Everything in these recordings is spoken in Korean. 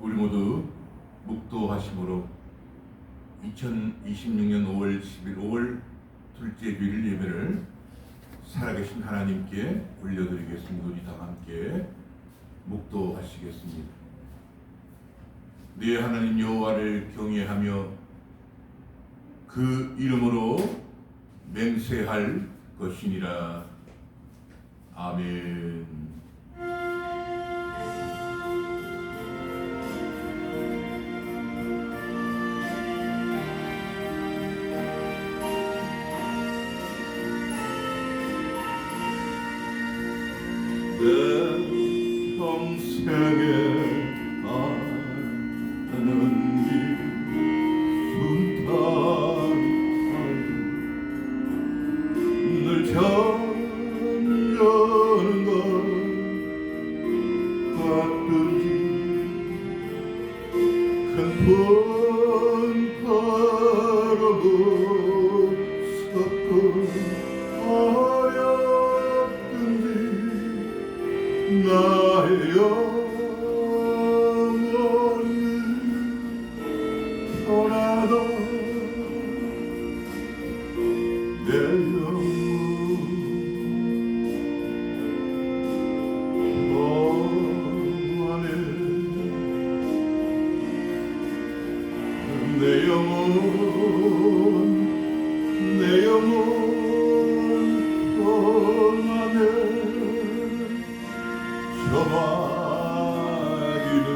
우리 모두 묵도하심으로 2026년 5월 10일 5월 둘째 주일 예배를 살아계신 하나님께 올려드리겠습니다. 우리 다 함께 묵도하시겠습니다. 네 하나님 여호와를 경외하며 그 이름으로 맹세할 것이니라. 아멘. 내 평생에 하는 길 순탄하여 늘 전려는 것 같든지 큰 풍파로 무섭고 어렵든지 나의 영혼은 떠나다 내 영혼 평안해 내 영혼 평안해 저마기는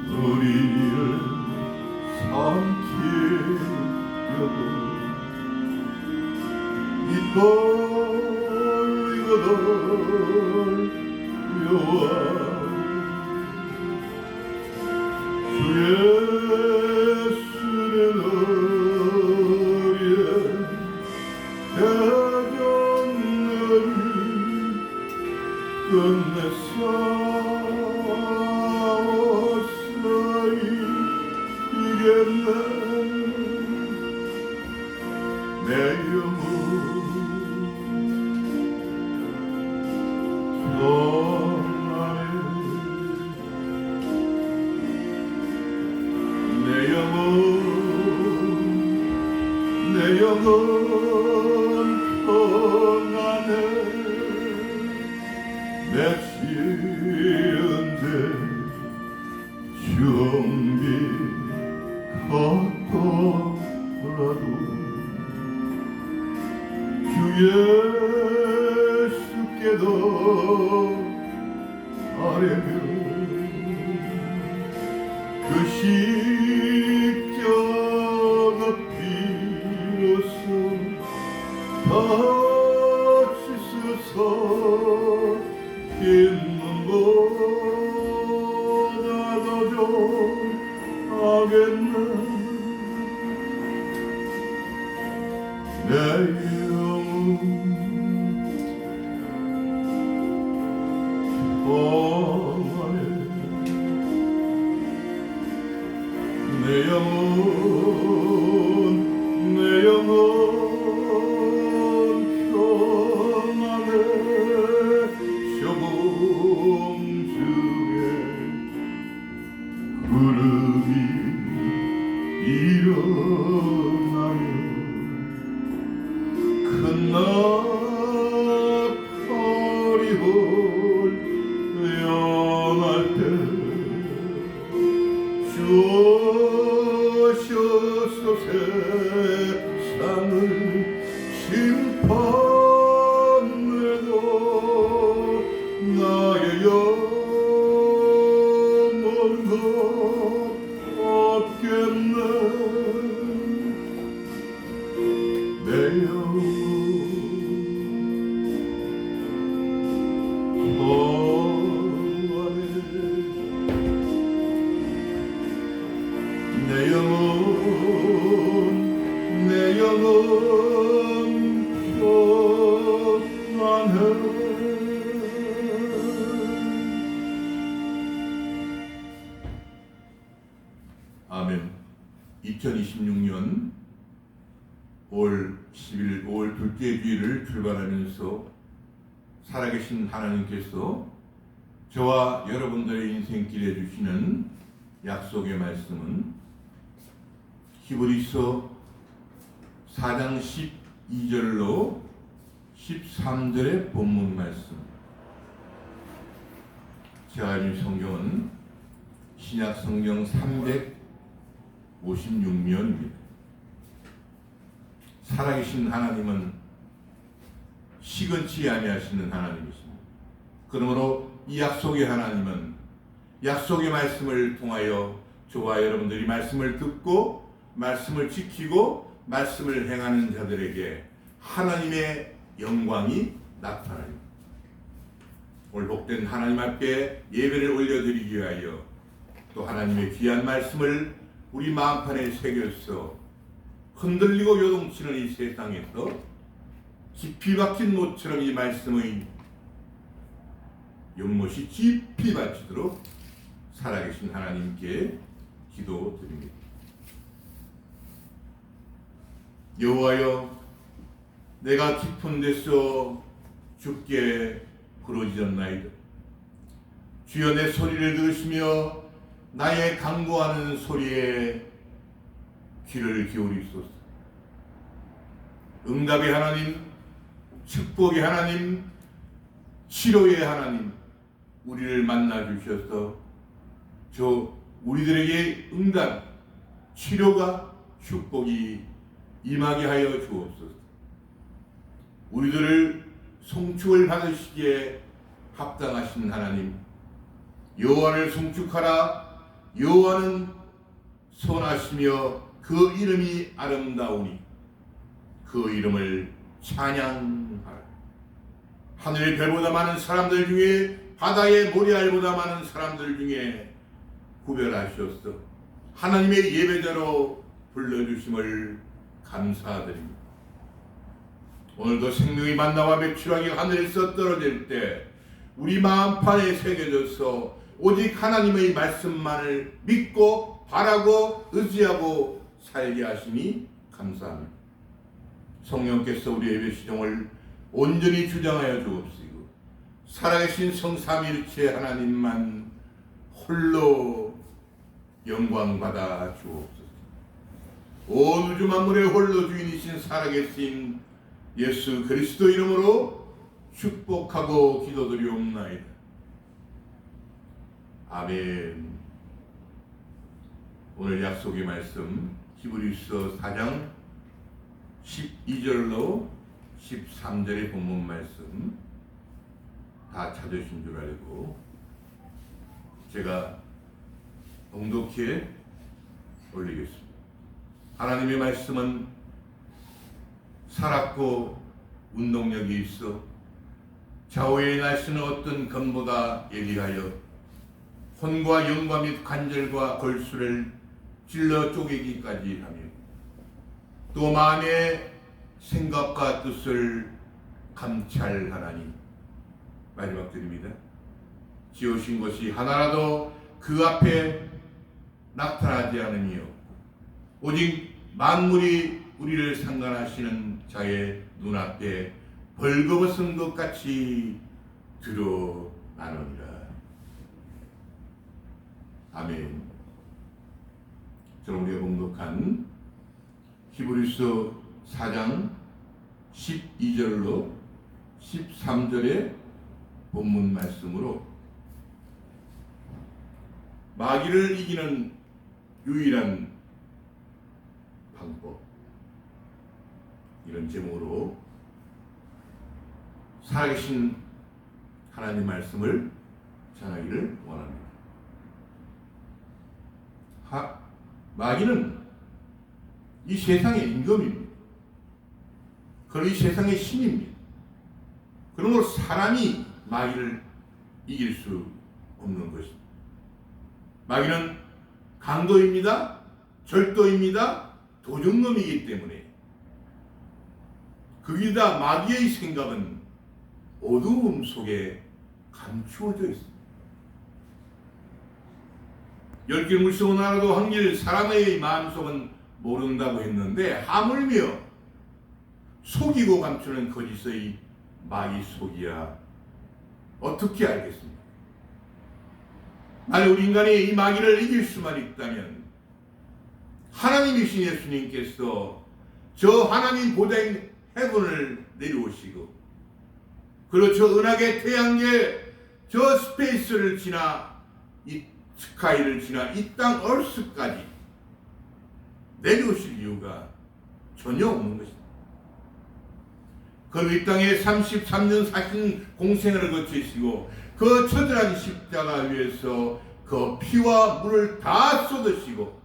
우리를 삼키려고 이벌리거든 여호와 주 예수의 너리에 대전너리 끝내 싸웠으니 이겼네 내 영혼 평안해 내 영혼 평안해 내 지은 죄 준비 걷더라도 주 예수께도 아뢰며 그 십자가 비로소 다 씻어서 흰눈보다 더 좋아하겠네 내 영혼 평안해 내 영혼 평안해 쇼봉 중에 구름이 일어나며 큰 나팔이 홀려날 때 주옵소서 세상을 심판해도 나의 영혼도 없겠네 내 영혼 평안해 내 영혼 평안해 아멘. 2026년 5월 10일 5월 둘째 주일을 출발하면서 살아계신 하나님께서 저와 여러분들의 인생길에 주시는 약속의 말씀은 히브리서 4장 12절로 13절의 본문 말씀. 제가 읽은 성경은 신약 성경 356면입니다. 살아계신 하나님은 시건치 아니하시는 하나님이십니다. 그러므로 이 약속의 하나님은 약속의 말씀을 통하여 저와 여러분들이 말씀을 듣고 말씀을 지키고 말씀을 행하는 자들에게 하나님의 영광이 나타납니다. 오늘 복된 하나님 앞에 예배를 올려드리기 위하여 또 하나님의 귀한 말씀을 우리 마음판에 새겨서 흔들리고 요동치는 이 세상에서 깊이 박힌 못처럼 이 말씀의 연못이 깊이 받치도록 살아계신 하나님께 기도드립니다. 여호와여, 내가 깊은 데서 죽게 부르짖었나이다. 주여, 내 소리를 들으시며 나의 간구하는 소리에 귀를 기울이소서. 응답의 하나님, 축복의 하나님, 치료의 하나님, 우리를 만나 주셔서 우리들에게 응답, 치료가, 축복이 임하게 하여 주옵소서. 우리들을 송축을 받으시기에 합당하신 하나님, 여호와를 송축하라. 여호와는 선하시며 그 이름이 아름다우니 그 이름을 찬양하라. 하늘의 별보다 많은 사람들 중에, 바다의 모래알보다 많은 사람들 중에 구별하셔서 하나님의 예배자로 불러주심을 감사드립니다. 오늘도 생명의 만나와 맥주락이 하늘에서 떨어질 때 우리 마음판에 새겨져서 오직 하나님의 말씀만을 믿고 바라고 의지하고 살게 하시니 감사합니다. 성령께서 우리 예배 시종을 온전히 주장하여 주옵시고 살아계신 성삼일체 하나님만 홀로 영광받아 주옵소서. 온 우주 만물의 홀로 주인이신 살아계신 예수 그리스도 이름으로 축복하고 기도드리옵나이다. 아멘. 오늘 약속의 말씀 히브리서 4장 12절로 13절의 본문 말씀 다 찾으신 줄 알고 제가 넉넉히 올리겠습니다. 하나님의 말씀은 살았고 운동력이 있어 좌우의 날씨는 어떤 검보다 예리하여 혼과 영과 및 관절과 골수를 찔러 쪼개기까지 하며 또 마음의 생각과 뜻을 감찰하나니. 마지막 절입니다. 지으신 것이 하나라도 그 앞에 나타나지 않으며 오직 만물이 우리를 상관하시는 자의 눈앞에 벌거벗은 것 같이 드러나느니라. 아멘. 저는 우리가 공독한 히브리서 4장 12절로 13절의 본문 말씀으로 마귀를 이기는 유일한 방법, 이런 제목으로 살아계신 하나님 말씀을 전하기를 원합니다. 마귀는 이 세상의 임금입니다. 그리고 이 세상의 신입니다. 그러므로 사람이 마귀를 이길 수 없는 것입니다. 마귀는 강도입니다. 절도입니다. 도둑놈이기 때문에 거기다 마귀의 생각은 어두움 속에 감추어져 있습니다. 열길 물속은 알아도 한길 사람의 마음속은 모른다고 했는데 하물며 속이고 감추는 거짓의 마귀 속이야 어떻게 알겠습니까? 만약 우리 인간이 이 마귀를 이길 수만 있다면 하나님이신 예수님께서 저 하나님 보좌인 헤븐을 내려오시고 그리고 저 은하계 태양계 저 스페이스를 지나 이 스카이를 지나 이 땅 얼스까지 내려오실 이유가 전혀 없는 것입니다. 그리고 이 땅에 33년 사신 공생을 거치시고 그 처절한 십자가 위에서 그 피와 물을 다 쏟으시고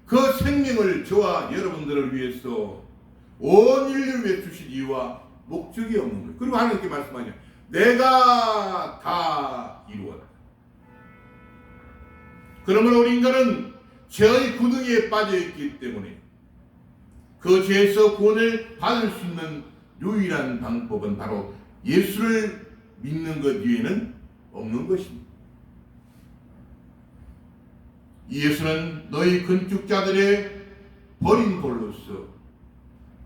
그 생명을 저와 여러분들을 위해서 온 인류를 위해 주신 이유와 목적이 없는 거예요. 그리고 하나님께 말씀하냐, 내가 다 이루었다. 그러므로 우리 인간은 죄의 구덩이에 빠져있기 때문에 그 죄에서 구원을 받을 수 있는 유일한 방법은 바로 예수를 믿는 것 외에는 없는 것입니다. 이 예수는 너희 건축자들의 버린 돌로서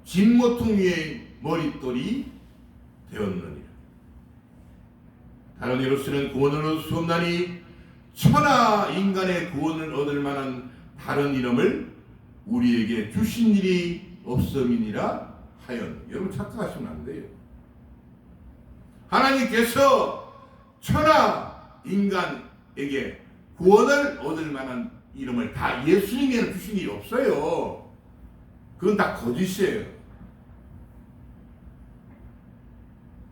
진모퉁 위의 머릿돌이 되었느니라. 다른 이로서는 구원을 얻을 수 없나니 천하 인간의 구원을 얻을 만한 다른 이름을 우리에게 주신 일이 없음이니라 하였느니라. 여러분 착각하시면 안 돼요. 하나님께서 천하 인간에게 구원을 얻을 만한 이름을 다 예수님에게 주신 일이 없어요. 그건 다 거짓이에요.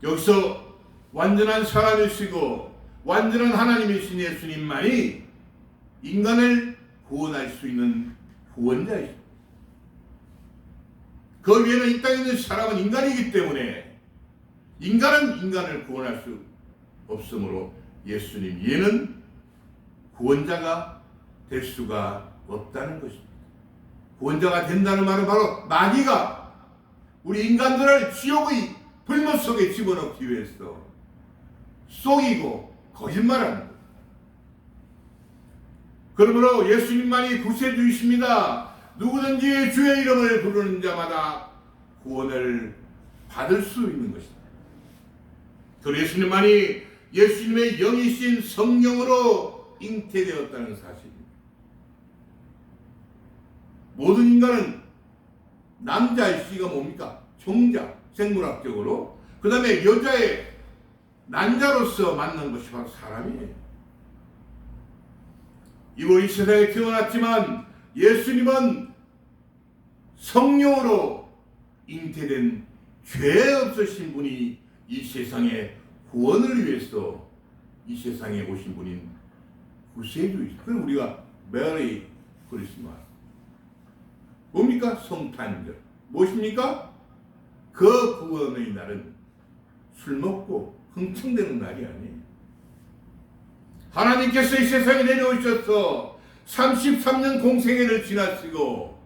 여기서 완전한 사람이시고 완전한 하나님이신 예수님만이 인간을 구원할 수 있는 구원자이십니다. 그 위에는 이 땅에 있는 사람은 인간이기 때문에 인간은 인간을 구원할 수 없으므로 예수님 얘는 구원자가 될 수가 없다는 것입니다. 구원자가 된다는 말은 바로 마귀가 우리 인간들을 지옥의 불못 속에 집어넣기 위해서 속이고 거짓말하는 거예요. 그러므로 예수님만이 구세주이십니다. 누구든지 주의 이름을 부르는 자마다 구원을 받을 수 있는 것입니다. 그리고 예수님만이 예수님의 영이신 성령으로 잉태되었다는 사실입니다. 모든 인간은 남자의 씨가 뭡니까? 종자, 생물학적으로. 그 다음에 여자의 난자로서 만난 것이 바로 사람이에요. 이거 이 세상에 태어났지만 예수님은 성령으로 잉태된 죄 없으신 분이 이 세상의 구원을 위해서 이 세상에 오신 분인 구세주이시죠. 그럼 우리가 메리 크리스마스 뭡니까? 성탄절 무엇입니까? 그 구원의 날은 술 먹고 흥청대는 날이 아니에요. 하나님께서 이 세상에 내려오셔서 33년 공생애를 지나시고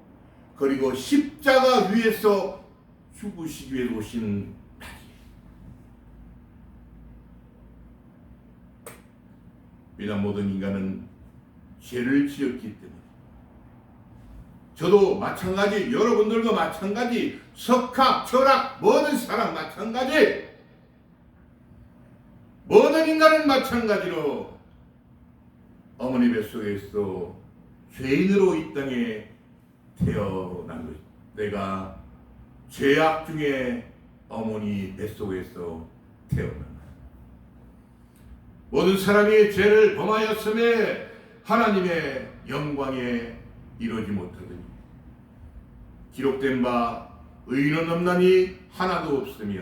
그리고 십자가 위에서 죽으시기 위해 오신 날이에요. 왜냐하면 모든 인간은 죄를 지었기 때문에 저도 마찬가지, 여러분들도 마찬가지, 석학, 철학, 모든 사람 마찬가지, 모든 인간은 마찬가지로 어머니 뱃속에서 죄인으로 이 땅에 태어난 것입니다. 내가 죄악 중에 어머니 뱃속에서 태어난 모든 사람이 죄를 범하였음에 하나님의 영광에 이르지 못하더니 기록된 바 의인은 없나니 하나도 없으며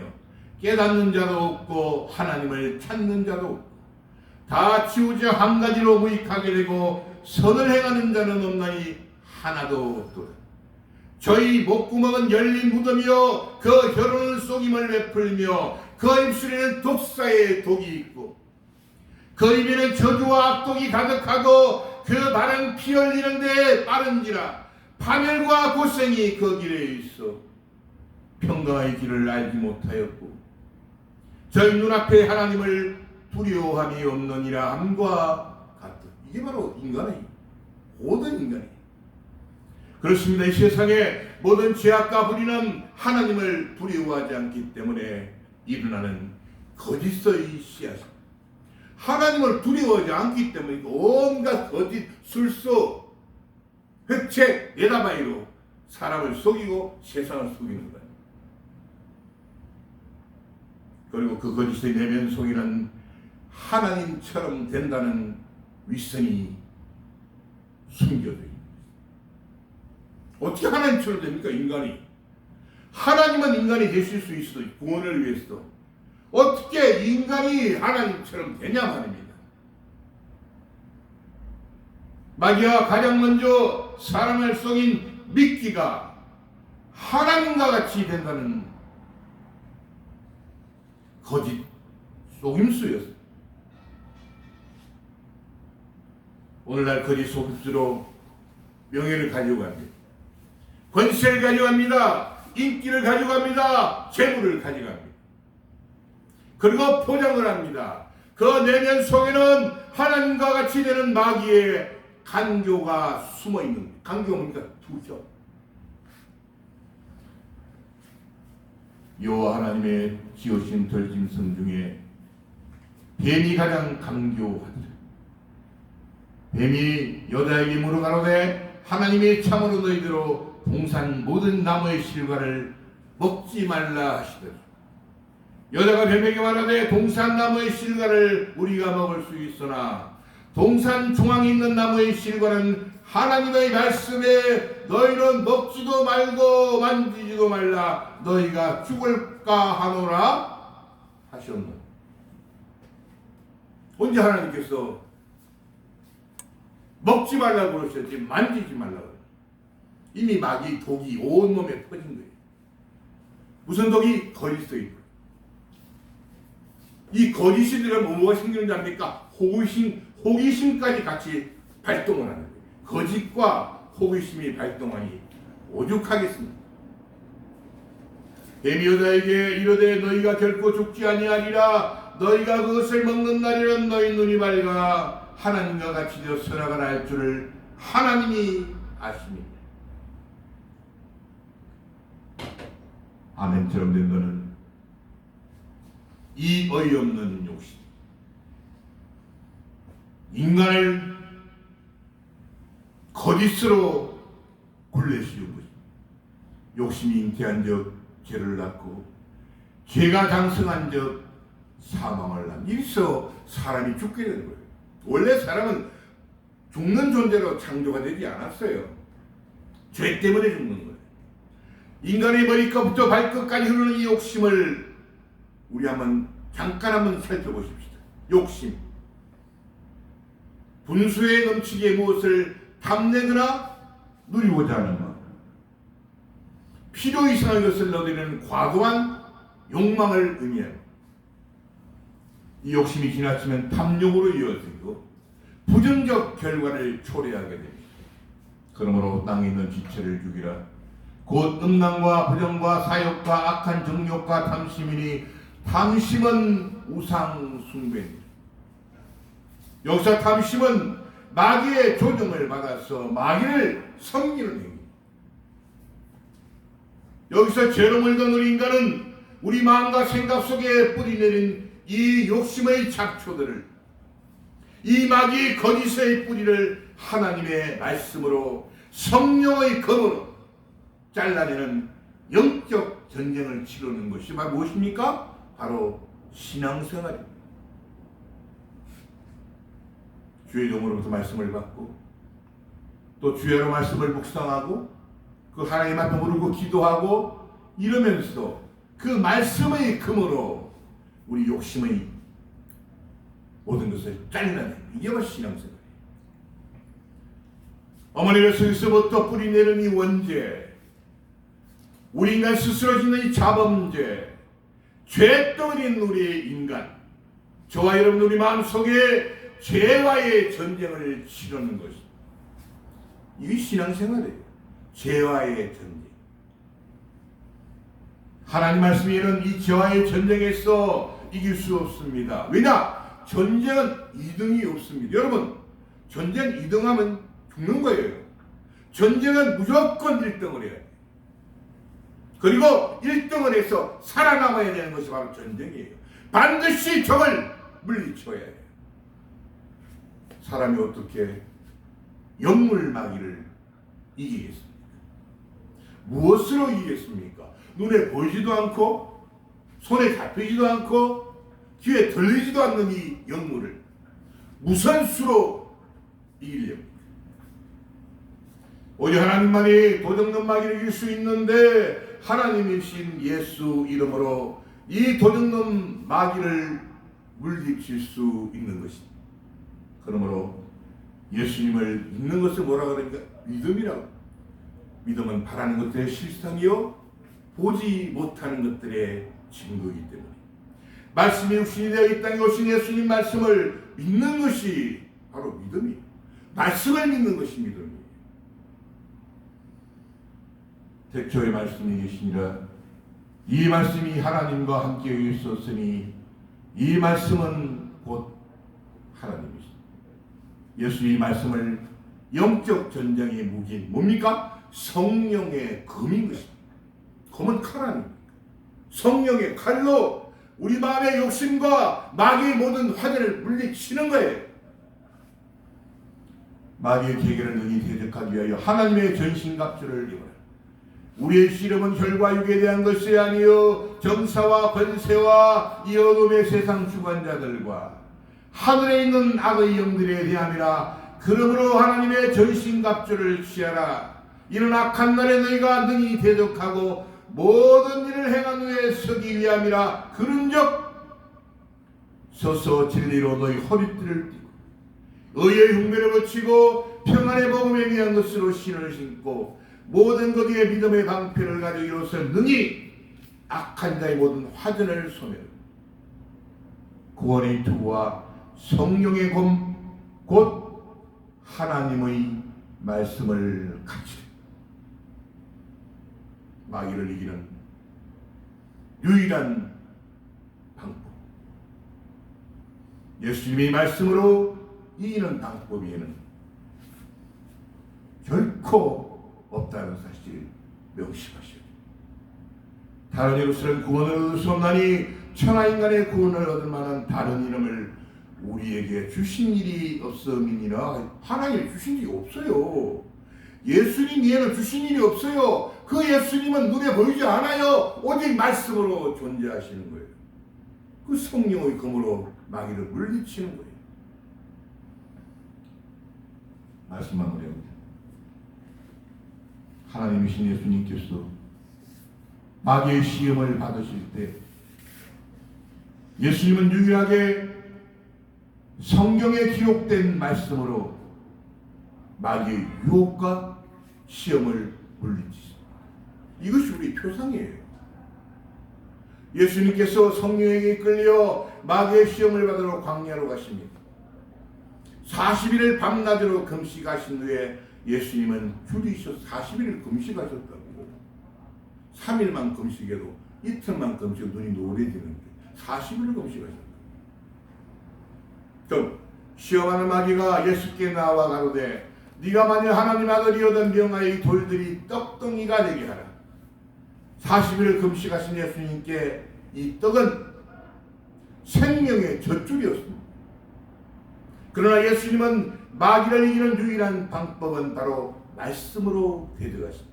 깨닫는 자도 없고 하나님을 찾는 자도 없고 다 치우자 한 가지로 무익하게 되고 선을 행하는 자는 없나니 하나도 없도다. 저희 목구멍은 열린 무덤이요 그 혀로는 쏘김을 베풀며 그 입술에는 독사의 독이 있고 그 입에는 저주와 악독이 가득하고 그 발은 피 흘리는데 빠른지라 파멸과 고생이 그 길에 있어 평강의 길을 알지 못하였고 저희 눈앞에 하나님을 두려워함이 없느니라 함과 같다. 이게 바로 인간의 모든 인간이에요. 그렇습니다. 이 세상에 모든 죄악과 불의는 하나님을 두려워하지 않기 때문에 일어나는 거짓의 씨앗입니다. 하나님을 두려워하지 않기 때문에 온갖 거짓, 술수, 획책, 내다바이로 사람을 속이고 세상을 속이는 거예요. 그리고 그 거짓의 내면 속에는 하나님처럼 된다는 위선이 숨겨져 있는 거예요. 어떻게 하나님처럼 됩니까? 인간이. 하나님은 인간이 되실 수 있어도 구원을 위해서도 어떻게 인간이 하나님처럼 되냐 말입니다. 마귀가 가장 먼저 사람을 속인 미끼가 하나님과 같이 된다는 거짓 속임수였어요. 오늘날 거짓 속임수로 명예를 가져갑니다. 권세를 가져갑니다. 인기를 가져갑니다. 재물을 가져갑니다. 그리고 포장을 합니다. 그 내면 속에는 하나님과 같이 되는 마귀의 간교가 숨어 있는 거예요. 간교가 뭡니까? 두죠. 여호와 하나님의 지으신 들짐승 중에 뱀이 가장 간교하더라. 뱀이 여자에게 물어가로되 하나님이 참으로 너희대로 동산 모든 나무의 실과를 먹지 말라 하시더라. 여자가 뱀에게 말하되 동산 나무의 실과를 우리가 먹을 수 있으나 동산 중앙에 있는 나무의 실과는 하나님의 말씀에 너희는 먹지도 말고 만지지도 말라 너희가 죽을까 하노라 하셨노. 언제 하나님께서 먹지 말라고 그러셨지 만지지 말라고. 이미 마귀 독이 온몸에 퍼진 거예요. 무슨 독이? 거짓의 독. 이 거짓이 들으면 뭐가 생기는지 압니까? 호기심까지 같이 발동을 하는 거예요. 거짓과 호기심이 발동하니 오죽하겠습니까? 뱀이 여자에게 이르되 너희가 결코 죽지 아니하리라 너희가 그것을 먹는 날에는 너희 눈이 밝아 하나님과 같이 되어 선악을 알 줄을 하나님이 아십니다. 아멘처럼 된 너는 이 어이없는 욕심, 인간을 거짓으로 굴레씌운 것입니다. 욕심이 잉태한 적 죄를 낳고 죄가 장성한 적 사망을 낳는 이래서 사람이 죽게 되는 거예요. 원래 사람은 죽는 존재로 창조가 되지 않았어요. 죄 때문에 죽는 거예요. 인간의 머리끝부터 발끝까지 흐르는 이 욕심을 우리 잠깐 한번 살펴보십시다. 욕심. 분수에 넘치게 무엇을 탐내거나 누리고자 하는 마음. 필요 이상의 것을 얻으려는 과도한 욕망을 의미합니다. 이 욕심이 지나치면 탐욕으로 이어지고 부정적 결과를 초래하게 됩니다. 그러므로 땅에 있는 지체를 죽이라. 곧 음란과 부정과 사욕과 악한 정욕과 탐심이니 탐심은 우상 숭배입니다. 여기서 탐심은 마귀의 조정을 받아서 마귀를 섬기는 행위입니다. 여기서 죄로 물든 우리 인간은 우리 마음과 생각 속에 뿌리내린 이 욕심의 잡초들을, 이 마귀의 거짓의 뿌리를 하나님의 말씀으로 성령의 검으로 잘라내는 영적 전쟁을 치르는 것이 바로 무엇입니까? 바로 신앙생활입니다. 주의 종으로부터 말씀을 받고 또 주여로 말씀을 묵상하고 그 하나님 앞에 무릎 꿇고 기도하고 이러면서 그 말씀의 금으로 우리 욕심의 모든 것을 잘라내는 이게 바로 신앙생활이에요. 어머니를 속에서부터 뿌리내는 이 원죄, 우리 인간 스스로 짓는 이 자범죄, 죄덩어리인 우리 인간, 저와 여러분 우리 마음속에 죄와의 전쟁을 치르는 것입니다. 이게 신앙생활이에요. 죄와의 전쟁. 하나님 말씀에는 이 죄와의 전쟁에서 이길 수 없습니다. 왜냐? 전쟁은 2등이 없습니다. 여러분, 전쟁 2등하면 죽는 거예요. 전쟁은 무조건 1등을 해야 돼요. 그리고 1등을 해서 살아남아야 되는 것이 바로 전쟁이에요. 반드시 적을 물리쳐야 해요. 사람이 어떻게 영물 마귀를 이기겠습니까? 무엇으로 이기겠습니까? 눈에 보이지도 않고 손에 잡히지도 않고 귀에 들리지도 않는 이 영물을 무슨 수로 이기려고? 오직 하나님만이 도적놈 마귀를 이길 수 있는데 하나님이신 예수 이름으로 이 도적놈 마귀를 물리칠 수 있는 것입니다. 그러므로 예수님을 믿는 것을 뭐라 그러니까 믿음이라고. 믿음은 바라는 것들의 실상이요 보지 못하는 것들의 증거이기 때문에 말씀이 육신이 되어 이 땅에 오신 예수님 말씀을 믿는 것이 바로 믿음이에요. 말씀을 믿는 것이 믿음이에요. 태초의 말씀이 계시니라. 이 말씀이 하나님과 함께 있었으니 이 말씀은 곧 하나님이시다. 예수 이 말씀을 영적 전쟁의 무기인 뭡니까? 성령의 검인 것입니다. 검은 칼 아닙니까? 성령의 칼로 우리 마음의 욕심과 마귀의 모든 화제를 물리치는 거예요. 마귀의 계계를 능히 대적하기 위하여 하나님의 전신갑주를 입어라. 우리의 씨름은 혈과 육에 대한 것이 아니요 정사와 권세와 이 어둠의 세상 주관자들과 하늘에 있는 악의 영들에 대함이라. 그러므로 하나님의 전신갑주를 취하라. 이는 악한 날에 너희가 능히 대적하고 모든 일을 행한 후에 서기 위함이라. 그런즉 서서 진리로 너희 허리띠를 띠고 의의 흉배를 붙이고 평안의 복음에 위한 것으로 신을 신고 모든 것 위에 믿음의 방패를 가지고 이로써 능히 악한 자의 모든 화전을 소멸 구원의 투구와 성령의 검 곧 하나님의 말씀을 가지라. 마귀를 이기는 유일한 방법, 예수님의 말씀으로 이기는 방법에는 결코 없다는 사실을 명심하셔야 됩니다. 다른 이로서는 구원을 얻을 수 없나니 천하인간의 구원을 얻을 만한 다른 이름을 우리에게 주신 일이 없음이니라. 하나님 주신 일이 없어요. 예수님 위에는 주신 일이 없어요. 그 예수님은 눈에 보이지 않아요. 오직 말씀으로 존재하시는 거예요. 그 성령의 검으로 마귀를 물리치는 거예요. 말씀 마무리합니다. 하나님이신 예수님께서 마귀의 시험을 받으실 때 예수님은 유일하게 성경에 기록된 말씀으로 마귀의 유혹과 시험을 물리치십니다. 이것이 우리 표상이에요. 예수님께서 성령에게 이끌려 마귀의 시험을 받으러 광야로 가십니다. 40일을 밤낮으로 금식하신 후에 예수님은 줄이셔 40일을 금식하셨다고. 3일만 금식해도 이틀만 금식 눈이 노래지는데 40일을 금식하셨다. 좀 시험하는 마귀가 예수께 나와 가로되 네가 만일 하나님 아들이거든 명하여 이 돌들이 떡덩이가 되게 하라. 40일을 금식하신 예수님께 이 떡은 생명의 젖줄이었습니다. 그러나 예수님은 마귀를 이기는 유일한 방법은 바로 말씀으로 대적하십니다.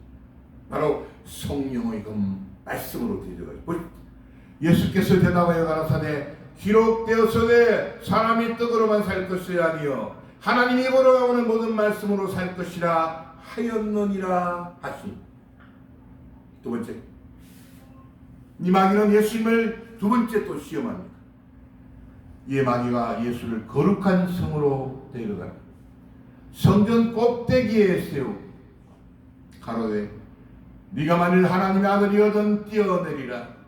바로 성령의 말씀으로 대적하십니다. 예수께서 대답하여 가라사대 기록되었으되 사람이 떡으로만 살 것이 아니요 하나님이 보러가오는 모든 말씀으로 살 것이라 하였느니라 하시니. 두 번째, 이 마귀는 예수님을 두 번째 또 시험합니다. 이 마귀가 예수를 거룩한 성으로 데려가 성전 꼭대기에 세우고 가로되 네가 만일 하나님의 아들이거든 뛰어내리라.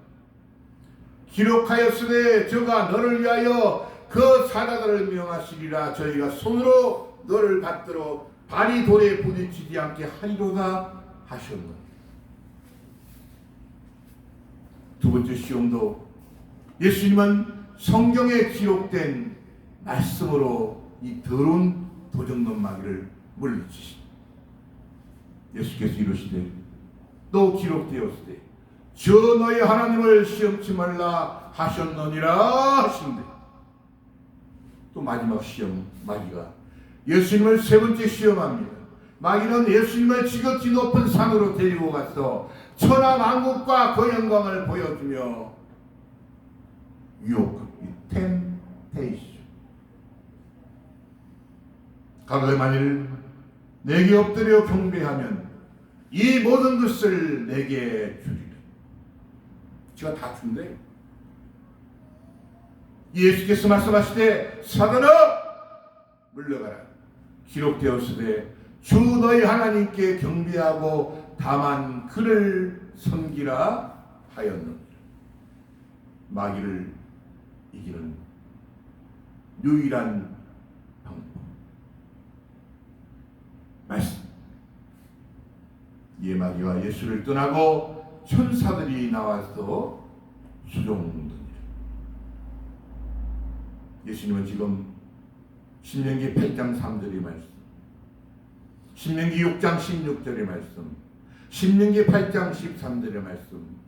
기록하였으되 저가 너를 위하여 그 사자들을 명하시리라. 저희가 손으로 너를 받들어 발이 돌에 부딪히지 않게 하리로다 하셨노라. 두 번째 시험도 예수님은 성경에 기록된 말씀으로 이 더러운 도적놈 마귀를 물리치십니다. 예수께서 이르시되 또 기록되었으되 저 너희 하나님을 시험치 말라 하셨느니라 하신대. 또 마지막 시험 마귀가 예수님을 세 번째 시험합니다. 마귀는 예수님을 지극히 높은 산으로 데리고 가서 천하 만국과 그 영광을 보여주며 유혹합니다. 템테이션. 가로되 만일 내게 엎드려 경배하면 이 모든 것을 내게 주리라. 제가 다 준대요. 예수께서 말씀하시되 사단아 물러가라. 기록되었으되 주 너희 하나님께 경배하고 다만 그를 섬기라 하였느니라. 마귀를 이기는 유일한 방법 말씀. 이 마귀와 예수를 떠나고 천사들이 나와서 수종드니라. 예수님은 지금 신명기 8장 3절의 말씀, 신명기 6장 16절의 말씀, 신명기 8장 13절의 말씀,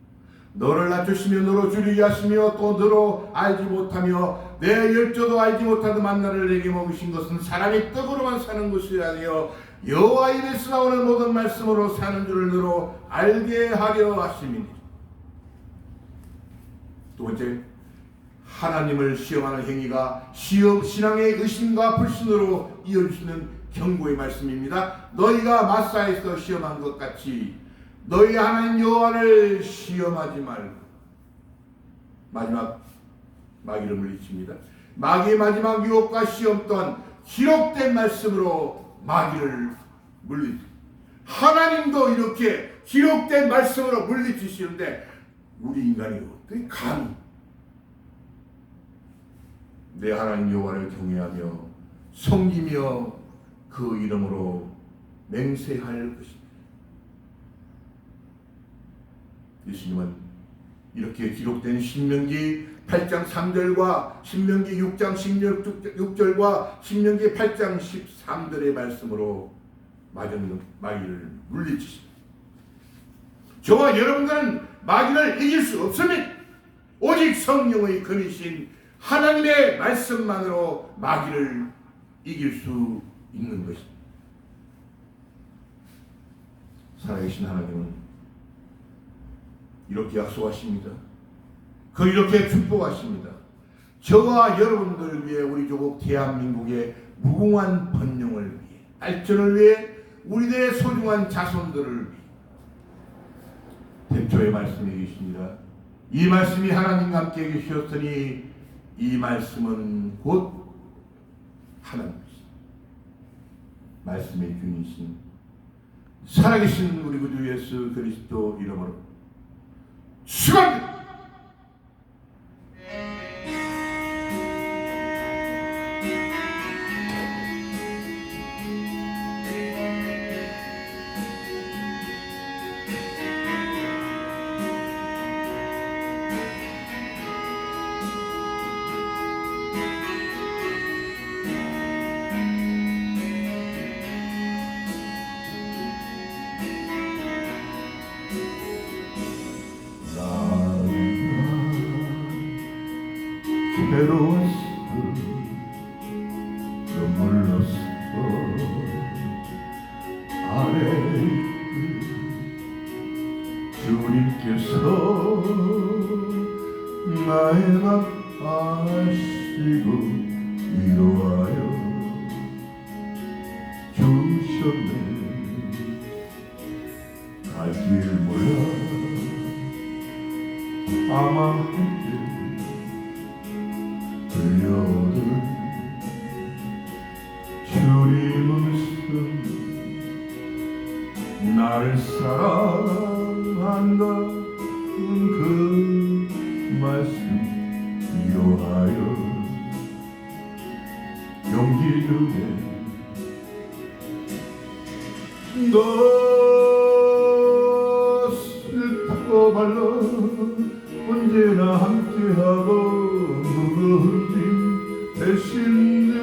너를 낮추시며 너로 줄이게 하시며 또 너로 알지 못하며 내 열조도 알지 못하던 만나를 내게 먹으신 것은 사람이 떡으로만 사는 것이 아니요 여호와 입에서 나오는 모든 말씀으로 사는 줄을 너로 알게 하려 하심이니. 두 번째, 하나님을 시험하는 행위가 신앙의 의심과 불신으로 이어지는 경고의 말씀입니다. 너희가 마사에서 시험한 것 같이 너희 하나님 여호와를 시험하지 말고. 마지막 마귀를 물리칩니다. 마귀의 마지막 유혹과 시험 또한 기록된 말씀으로 마귀를 물리칩니다. 하나님도 이렇게 기록된 말씀으로 물리치시는데 우리 인간이 어떻게 감히 내 하나님 여호와를 경외하며 섬기며 그 이름으로 맹세할 것입니다. 예수님은 이렇게 기록된 신명기 8장 3절과 신명기 6장 16절과 신명기 8장 13절의 말씀으로 마귀를 물리치십니다. 저와 여러분들은 마귀를 이길 수 없습니다. 오직 성령의 금이신 하나님의 말씀만으로 마귀를 이길 수 있는 것입니다. 살아계신 하나님은 이렇게 약속하십니다. 그 이렇게 축복하십니다. 저와 여러분들을 위해 우리 조국 대한민국의 무궁한 번영을 위해 발전을 위해 우리들의 소중한 자손들을 위해 대초의 말씀이 계십니다. 이 말씀이 하나님과 함께 계셨으니 이 말씀은 곧 하나님이십니다. 말씀의 주인이신 살아계신 우리 구주 예수 그리스도 이름으로 축원합니다. 괴로웠어 눈물 났어 아래 주님께서 나의 맘 아시고 위로하여 주셨네. 갈 길 몰라 아마 들려오는 주님은 날 사랑한다는 그 말씀 위로하여 용기 주네. 너 슬퍼 말로 언제나 함께하고 무거운 대신들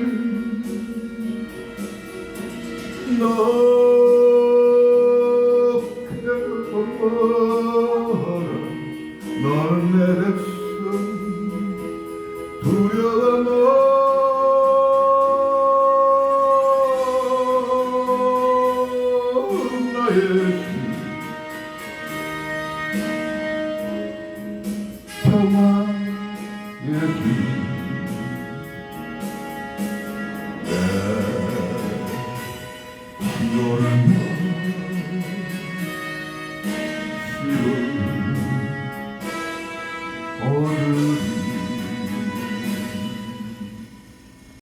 너